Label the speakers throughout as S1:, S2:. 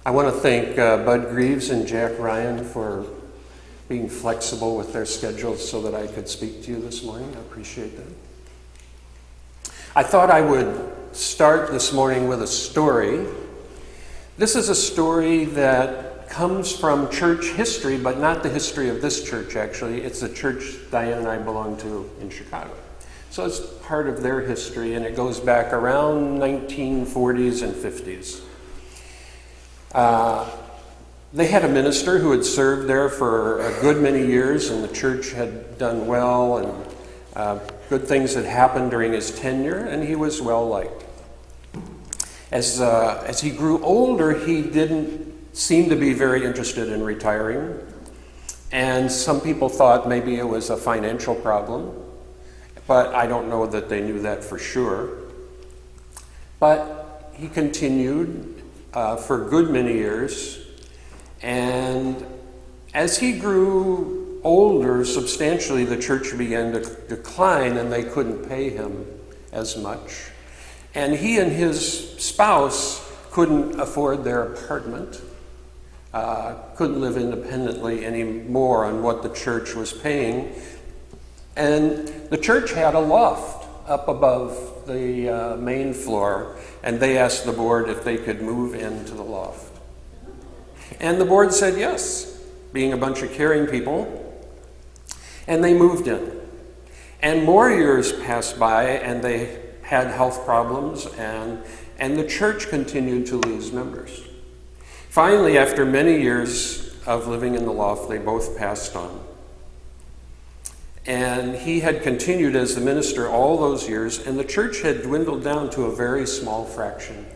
S1: I want to thank Bud Greaves and Jack Ryan for being flexible with their schedules so that I could speak to you this morning. I appreciate that. I thought I would start this morning with a story. This is a story that comes from church history, but not the history of this church, actually. It's the church Diane and I belong to in Chicago. So it's part of their history, and it goes back around 1940s and 50s. They had a minister who had served there for a good many years, and the church had done well, and good things had happened during his tenure, and he was well liked. As he grew older, he didn't seem to be very interested in retiring, and some people thought maybe it was a financial problem, but I don't know that they knew that for sure. But he continued for a good many years. And as he grew older, substantially, the church began to decline, and they couldn't pay him as much. And he and his spouse couldn't afford their apartment, couldn't live independently anymore on what the church was paying. And the church had a loft up above the main floor, and they asked the board if they could move into the loft. And the board said yes, being a bunch of caring people, and they moved in. And more years passed by, and they had health problems, and the church continued to lose members. Finally, after many years of living in the loft, they both passed on. And he had continued as the minister all those years, and the church had dwindled down to a very small fraction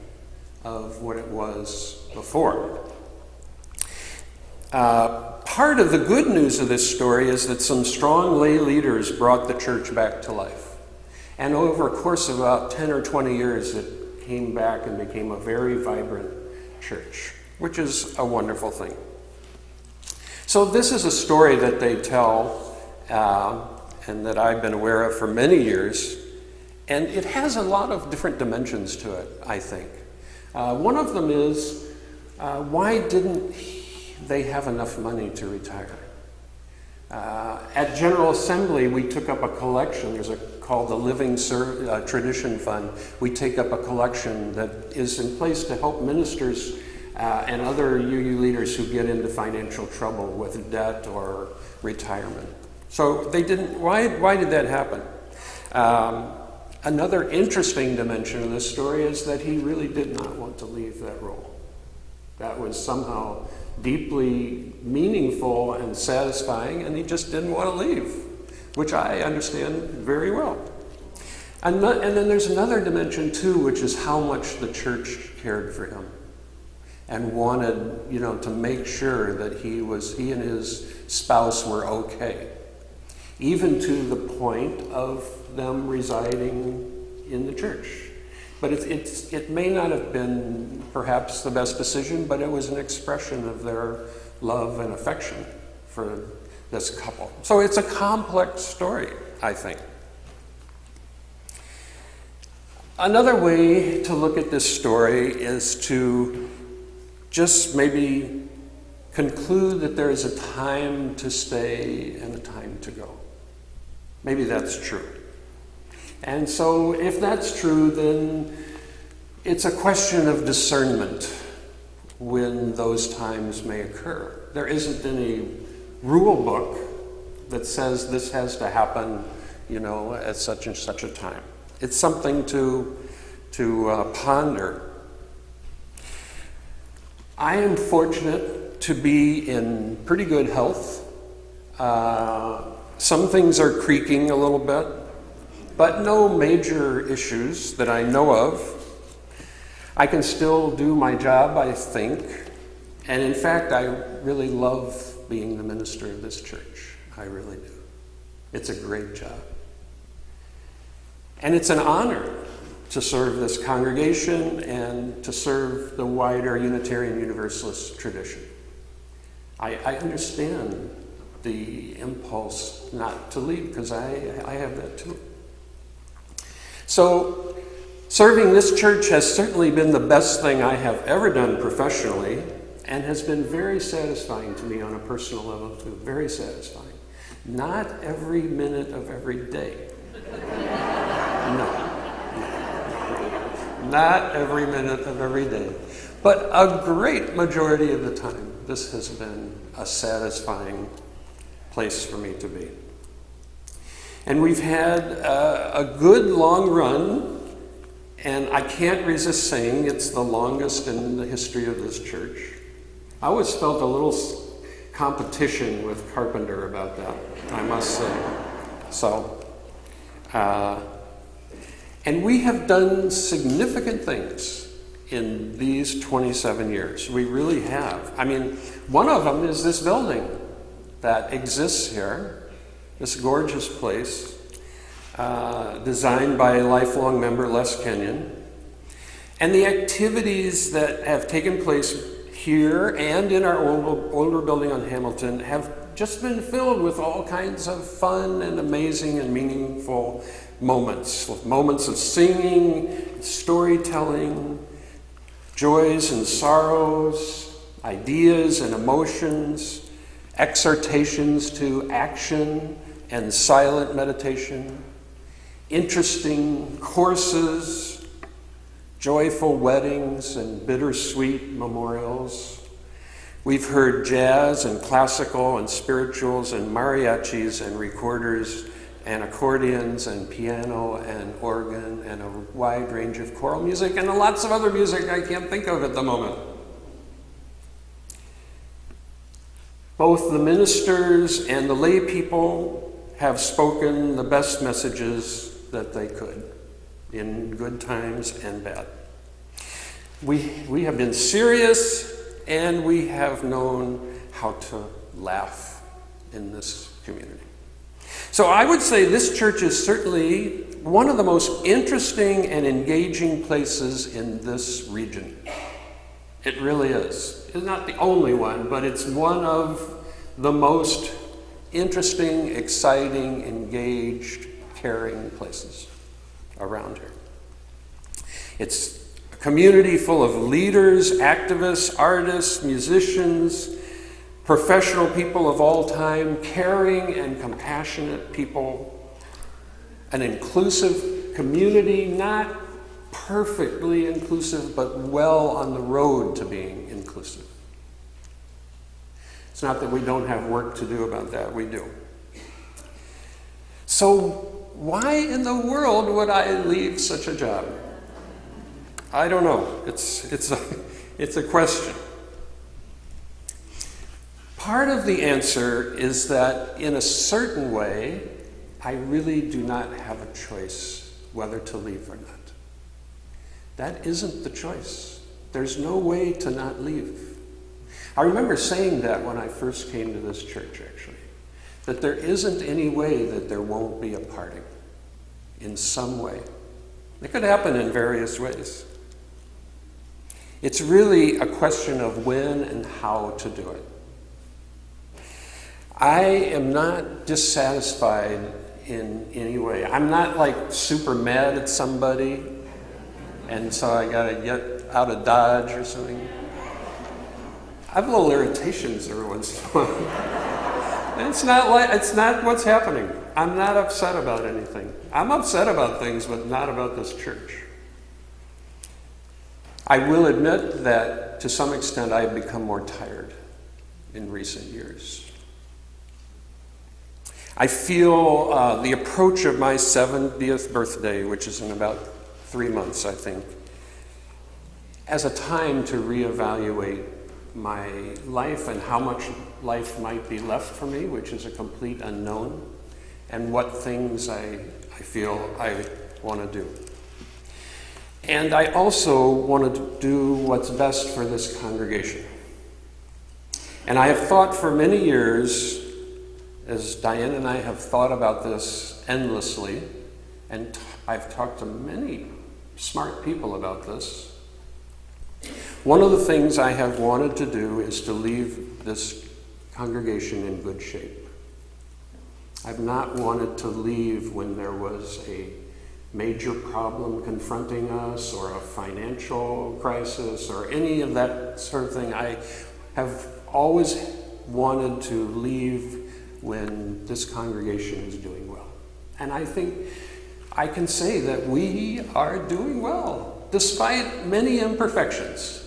S1: of what it was before. Part of the good news of this story is that some strong lay leaders brought the church back to life. And over a course of about 10 or 20 years, it came back and became a very vibrant church, which is a wonderful thing. So this is a story that they tell and that I've been aware of for many years, and it has a lot of different dimensions to it, I think. One of them is, why didn't they have enough money to retire? At General Assembly, we took up a collection. There's called the Living Tradition Fund. We take up a collection that is in place to help ministers and other UU leaders who get into financial trouble with debt or retirement. So they didn't. Why did that happen? Another interesting dimension of this story is that he really did not want to leave that role. That was somehow deeply meaningful and satisfying, and he just didn't want to leave, which I understand very well. And then there's another dimension too, which is how much the church cared for him and wanted, to make sure that he and his spouse were okay, even to the point of them residing in the church. But it may not have been perhaps the best decision, but it was an expression of their love and affection for this couple. So it's a complex story, I think. Another way to look at this story is to just maybe conclude that there is a time to stay and a time to go. Maybe that's true. And so if that's true, then it's a question of discernment when those times may occur. There isn't any rule book that says this has to happen, at such and such a time. It's something to ponder. I am fortunate to be in pretty good health. Some things are creaking a little bit, but no major issues that I know of. I can still do my job, I think. And in fact, I really love being the minister of this church. I really do. It's a great job. And it's an honor to serve this congregation and to serve the wider Unitarian Universalist tradition. I understand the impulse not to leave, because I have that too. So serving this church has certainly been the best thing I have ever done professionally, and has been very satisfying to me on a personal level too, very satisfying. Not every minute of every day. No. Not every minute of every day. But a great majority of the time, this has been a satisfying place for me to be. And we've had a good long run, and I can't resist saying it's the longest in the history of this church. I always felt a little competition with Carpenter about that, I must say. So, and we have done significant things in these 27 years. We really have. I mean, one of them is this building that exists here, this gorgeous place, designed by a lifelong member, Les Kenyon. And the activities that have taken place here and in our older building on Hamilton have just been filled with all kinds of fun and amazing and meaningful moments of singing, storytelling, joys and sorrows, ideas and emotions, exhortations to action and silent meditation, interesting courses, joyful weddings and bittersweet memorials. We've heard jazz and classical and spirituals and mariachis and recorders and accordions and piano and organ and a wide range of choral music and lots of other music I can't think of at the moment. Both the ministers and the lay people have spoken the best messages that they could in good times and bad. We have been serious, and we have known how to laugh in this community. So I would say this church is certainly one of the most interesting and engaging places in this region. It really is. It's not the only one, but it's one of the most interesting, exciting, engaged, caring places around here. It's a community full of leaders, activists, artists, musicians, professional people of all time, caring and compassionate people, an inclusive community, not perfectly inclusive, but well on the road to being inclusive. It's not that we don't have work to do about that, we do. So why in the world would I leave such a job? I don't know. It's a question. Part of the answer is that in a certain way, I really do not have a choice whether to leave or not. That isn't the choice. There's no way to not leave. I remember saying that when I first came to this church, actually, that there isn't any way that there won't be a parting in some way. It could happen in various ways. It's really a question of when and how to do it. I am not dissatisfied in any way. I'm not like super mad at somebody and so I gotta get out of Dodge or something. I have little irritations every once in a while. It's not what's happening. I'm not upset about anything. I'm upset about things, but not about this church. I will admit that to some extent I have become more tired in recent years. I feel the approach of my 70th birthday, which is in about 3 months, I think, as a time to reevaluate my life and how much life might be left for me, which is a complete unknown, and what things I feel I want to do. And I also want to do what's best for this congregation. And I have thought for many years, as Diane and I have thought about this endlessly, and I've talked to many smart people about this, one of the things I have wanted to do is to leave this congregation in good shape. I've not wanted to leave when there was a major problem confronting us or a financial crisis or any of that sort of thing. I have always wanted to leave when this congregation is doing well. And I think I can say that we are doing well, despite many imperfections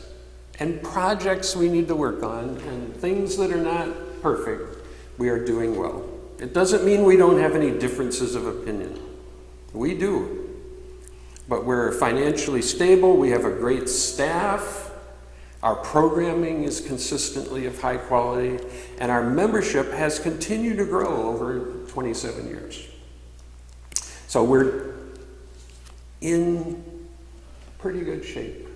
S1: and projects we need to work on and things that are not perfect. We are doing well. It doesn't mean we don't have any differences of opinion. We do. But we're financially stable. We have a great staff. Our programming is consistently of high quality. And our membership has continued to grow over 27 years. So we're in pretty good shape.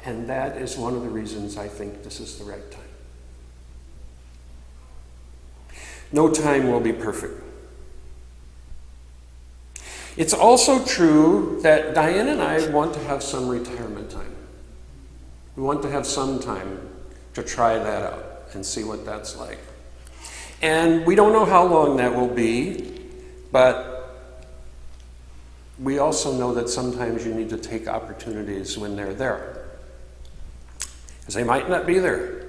S1: And that is one of the reasons I think this is the right time. No time will be perfect. It's also true that Diane and I want to have some retirement time. We want to have some time to try that out and see what that's like. And we don't know how long that will be, but we also know that sometimes you need to take opportunities when they're there, because they might not be there.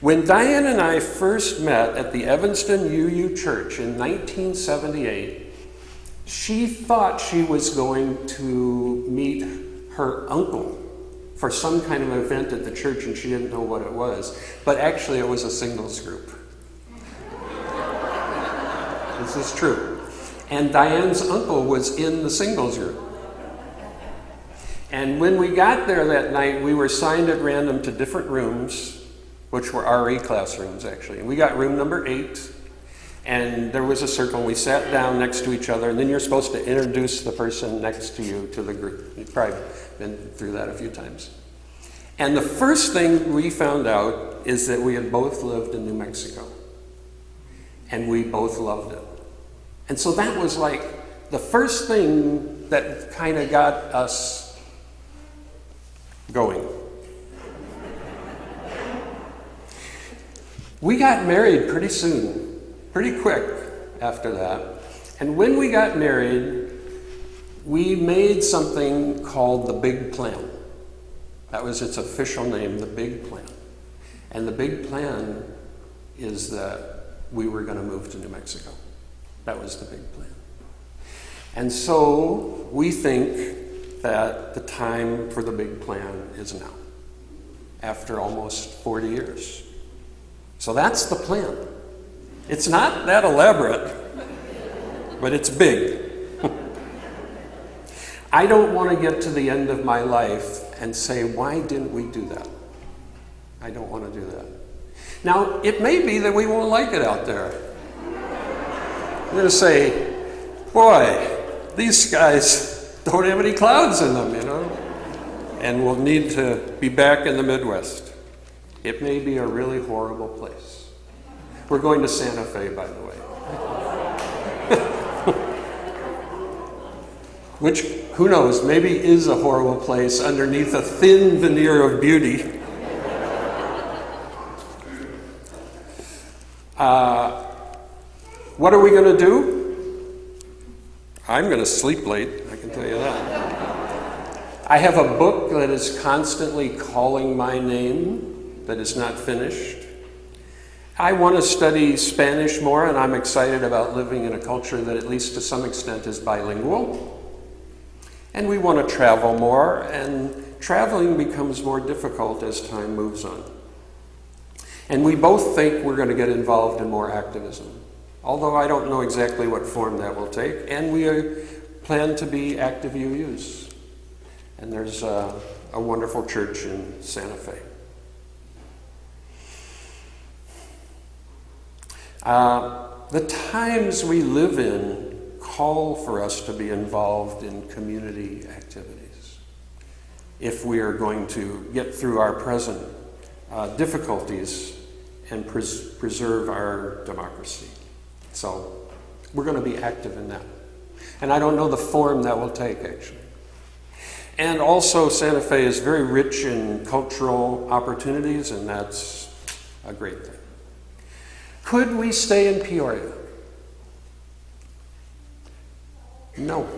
S1: When Diane and I first met at the Evanston UU Church in 1978, she thought she was going to meet her uncle for some kind of event at the church, and she didn't know what it was. But actually, it was a singles group. This is true. And Diane's uncle was in the singles group. And when we got there that night, we were assigned at random to different rooms, which were RE classrooms, actually. And we got room number 8, and there was a circle, and we sat down next to each other, and then you're supposed to introduce the person next to you to the group. You've probably been through that a few times. And the first thing we found out is that we had both lived in New Mexico, and we both loved it. And so that was like the first thing that kind of got us going. We got married pretty soon, pretty quick after that. And when we got married, we made something called the Big Plan. That was its official name, the Big Plan. And the Big Plan is that we were going to move to New Mexico. That was the Big Plan. And so we think that the time for the Big Plan is now, after almost 40 years. So that's the plan. It's not that elaborate, but it's big. I don't want to get to the end of my life and say, why didn't we do that? I don't want to do that. Now, it may be that we won't like it out there. I'm going to say, boy, these guys don't have any clouds in them, and we'll need to be back in the Midwest. It may be a really horrible place. We're going to Santa Fe, by the way. Which, who knows, maybe is a horrible place underneath a thin veneer of beauty. What are we going to do? I'm going to sleep late, I can tell you that. I have a book that is constantly calling my name that is not finished. I want to study Spanish more, and I'm excited about living in a culture that, at least to some extent, is bilingual. And we want to travel more, and traveling becomes more difficult as time moves on. And we both think we're going to get involved in more activism, although I don't know exactly what form that will take. And we plan to be active UUs. And there's a wonderful church in Santa Fe. The times we live in call for us to be involved in community activities if we are going to get through our present difficulties and preserve our democracy. So we're going to be active in that. And I don't know the form that will take, actually. And also, Santa Fe is very rich in cultural opportunities, and that's a great thing. Could we stay in Peoria? No.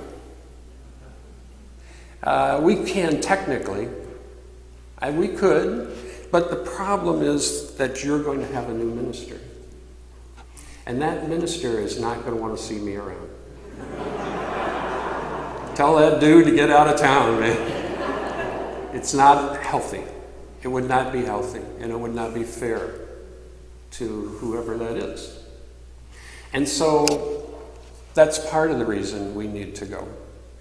S1: We can technically. We could. But the problem is that you're going to have a new minister. And that minister is not going to want to see me around. Tell that dude to get out of town, man. It's not healthy. It would not be healthy, and it would not be fair to whoever that is. And so that's part of the reason we need to go.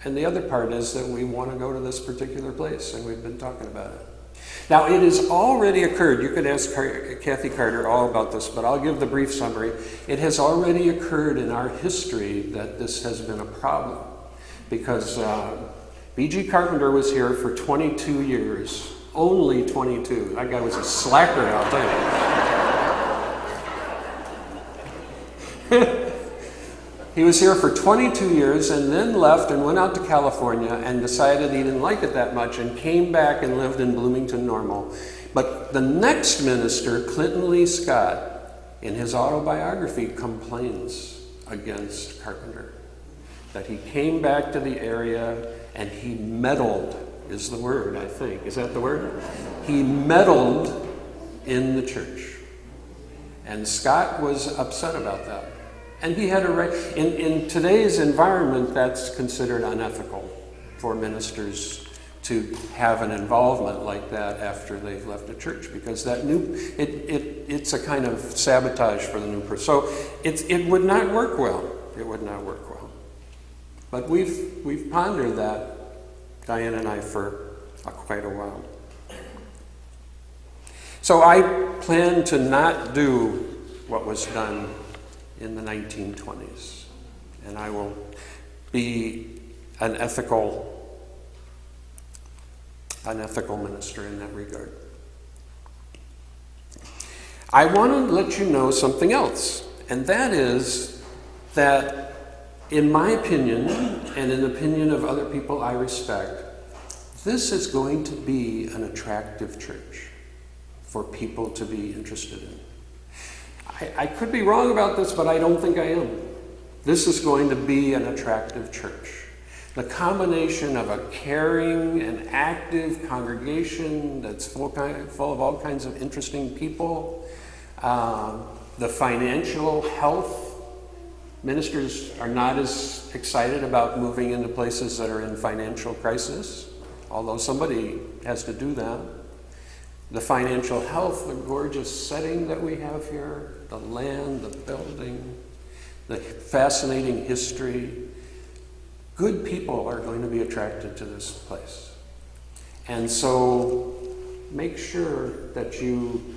S1: And the other part is that we want to go to this particular place, and we've been talking about it. Now, it has already occurred. You could ask Kathy Carter all about this, but I'll give the brief summary. It has already occurred in our history that this has been a problem, because B.G. Carpenter was here for 22 years. Only 22. That guy was a slacker, I'll tell you. He was here for 22 years and then left and went out to California and decided he didn't like it that much and came back and lived in Bloomington Normal. But the next minister, Clinton Lee Scott, in his autobiography complains against Carpenter. That he came back to the area and he meddled, is the word, I think. Is that the word? He meddled in the church. And Scott was upset about that. And he had a right. In today's environment, that's considered unethical for ministers to have an involvement like that after they've left a church, because that it's a kind of sabotage for the new person. So it would not work well. It would not work well. But we've pondered that, Diane and I, for quite a while. So I plan to not do what was done in the 1920s, and I will be an ethical minister in that regard. I want to let you know something else, and that is that, in my opinion, and in the opinion of other people I respect, this is going to be an attractive church for people to be interested in. I could be wrong about this, but I don't think I am. This is going to be an attractive church. The combination of a caring and active congregation that's full of all kinds of interesting people, the financial health. Ministers are not as excited about moving into places that are in financial crisis, although somebody has to do that. The financial health, the gorgeous setting that we have here, the land, the building, the fascinating history. Good people are going to be attracted to this place. And so make sure that you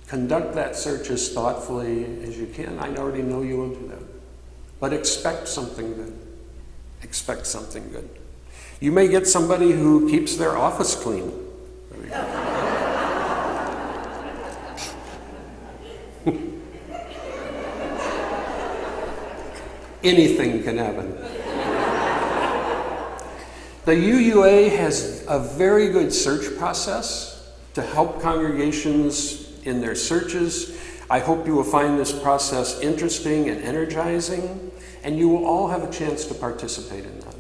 S1: conduct that search as thoughtfully as you can. I already know you will do that. But expect something good. Expect something good. You may get somebody who keeps their office clean. Anything can happen. The UUA has a very good search process to help congregations in their searches. I hope you will find this process interesting and energizing, and you will all have a chance to participate in that.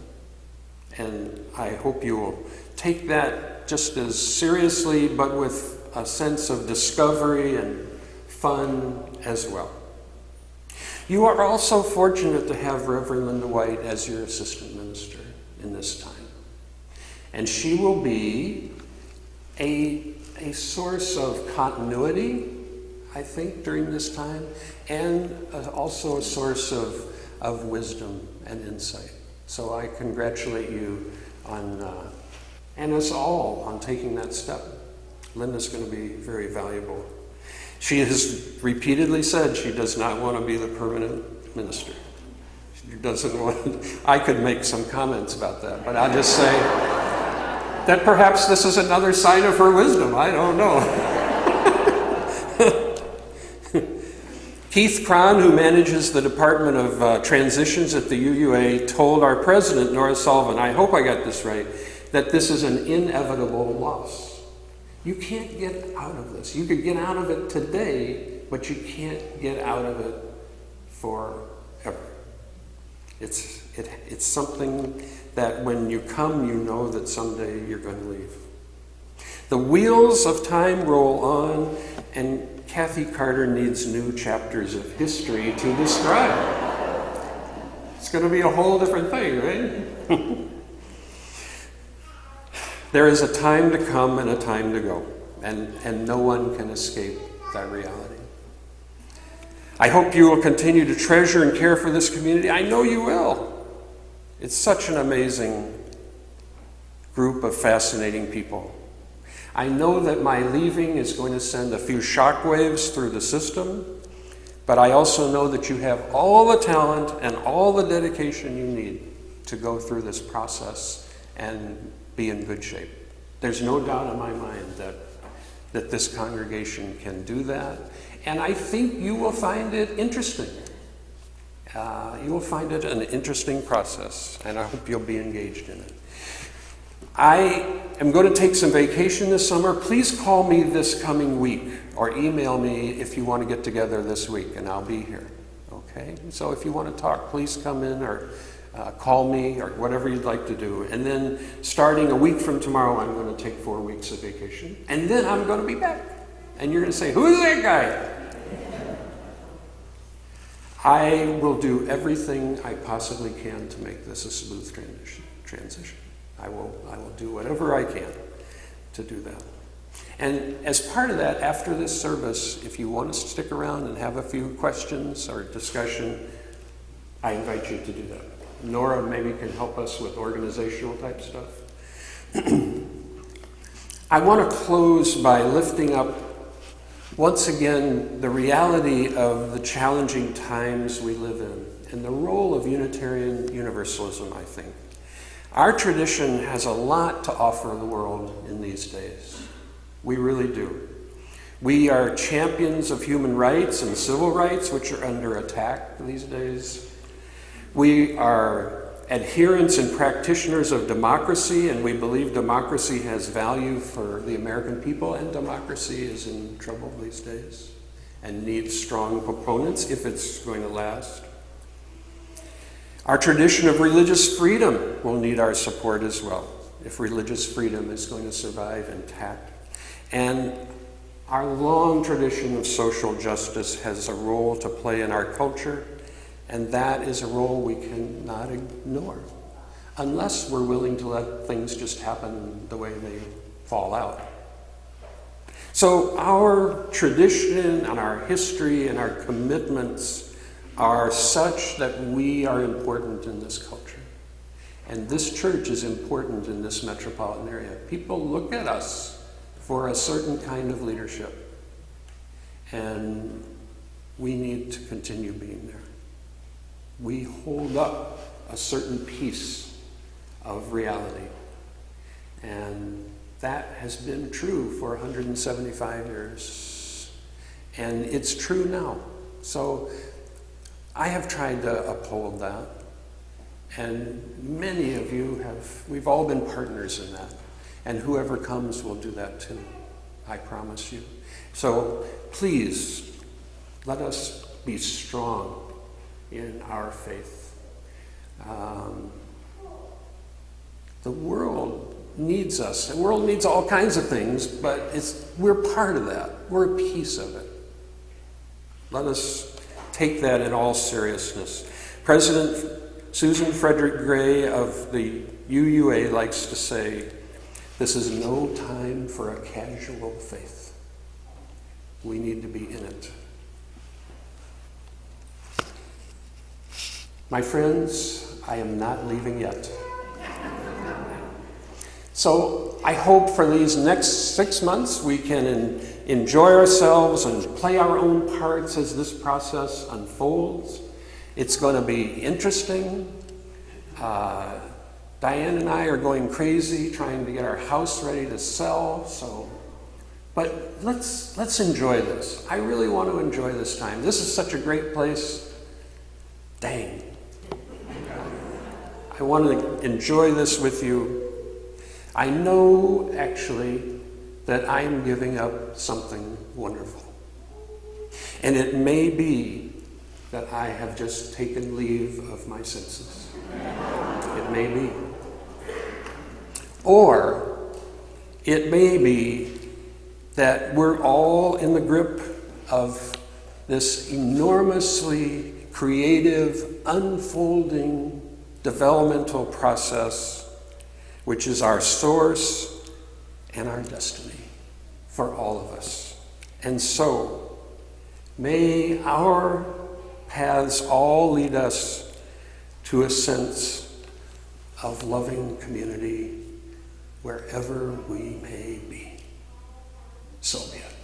S1: And I hope you will take that just as seriously, but with a sense of discovery and fun as well. You are also fortunate to have Reverend Linda White as your assistant minister in this time. And she will be a source of continuity, I think, during this time, and also a source of wisdom and insight. So I congratulate you on, and us all, on taking that step. Linda's going to be very valuable. She has repeatedly said she does not want to be the permanent minister. She doesn't want. I could make some comments about that, but I'll just say that perhaps this is another sign of her wisdom. I don't know. Keith Cron, who manages the Department of Transitions at the UUA, told our president, Nora Sullivan, I hope I got this right, that this is an inevitable loss. You can't get out of this. You could get out of it today, but you can't get out of it forever. It's something that when you come, you know that someday you're going to leave. The wheels of time roll on, and Kathy Carter needs new chapters of history to describe. It's going to be a whole different thing, right? There is a time to come and a time to go, and no one can escape that reality. I hope you will continue to treasure and care for this community. I know you will. It's such an amazing group of fascinating people. I know that my leaving is going to send a few shockwaves through the system, but I also know that you have all the talent and all the dedication you need to go through this process and be in good shape. There's no doubt in my mind that this congregation can do that, and I think you will find it interesting. You will find it an interesting process, and I hope you'll be engaged in it. I am going to take some vacation this summer. Please call me this coming week or email me if you want to get together this week, and I'll be here. Okay? So if you want to talk, please come in or call me or whatever you'd like to do. And then starting a week from tomorrow, I'm going to take 4 weeks of vacation. And then I'm going to be back. And you're going to say, who's that guy? I will do everything I possibly can to make this a smooth transition. I will do whatever I can to do that. And as part of that, after this service, if you want to stick around and have a few questions or discussion, I invite you to do that. Nora maybe can help us with organizational type stuff. I want to close by lifting up once again the reality of the challenging times we live in and the role of Unitarian Universalism, I think. Our tradition has a lot to offer the world in these days. We really do. We are champions of human rights and civil rights, which are under attack these days. We are adherents and practitioners of democracy, and we believe democracy has value for the American people, and democracy is in trouble these days and needs strong proponents if it's going to last. Our tradition of religious freedom will need our support as well, if religious freedom is going to survive intact. And our long tradition of social justice has a role to play in our culture, and that is a role we cannot ignore, unless we're willing to let things just happen the way they fall out. So our tradition and our history and our commitments are such that we are important in this culture. And this church is important in this metropolitan area. People look at us for a certain kind of leadership. And we need to continue being there. We hold up a certain piece of reality. And that has been true for 175 years. And it's true now. So I have tried to uphold that, and many of you have. We've all been partners in that, and whoever comes will do that too, I promise you. So please, let us be strong in our faith. The world needs us. The world needs all kinds of things, but we're part of that. We're a piece of it. Let us take that in all seriousness. President Susan Frederick Gray of the UUA likes to say, this is no time for a casual faith. We need to be in it. My friends, I am not leaving yet. So I hope for these next 6 months we can enjoy ourselves and play our own parts as this process unfolds. It's going to be interesting. Diane and I are going crazy trying to get our house ready to sell. But let's enjoy this. I really want to enjoy this time. This is such a great place. Dang. I want to enjoy this with you. I know, actually, that I'm giving up something wonderful. And it may be that I have just taken leave of my senses. It may be. Or It may be that we're all in the grip of this enormously creative, unfolding developmental process, which is our source and our destiny for all of us. And so, may our paths all lead us to a sense of loving community wherever we may be. So be it.